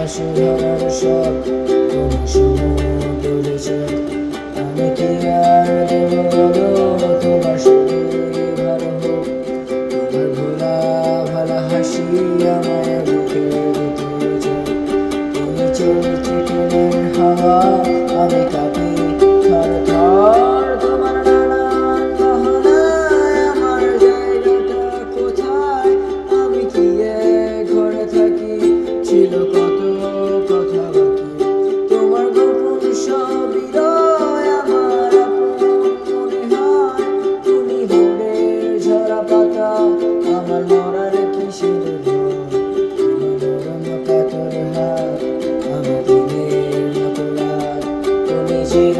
হাসির সব তোমার সমুদ্রেছে। আমি কি আর দেব বলো তোমার শরীর ভালো হোক, তোমার ভোলা ভালা হাসি আমার বুকের ভিতরে যায়। তুমি চলছে ট্রেনের হাওয়া, আমি কাঁপি থর থর। তোমার নানান বাহানায় আমার জায়গাটা কোথায়, আমি কি ঘরে থাকি, ছিল কত কথা বাকি। তোমার গোপন সব হৃদয় আমার আপন মনে হয়। তুমি ভোরের ঝরা পাতা, আমার মরার কিসের ভয়। আমার নরম কাতর হাত, আমার দিনের মতো রাত। তুমি চির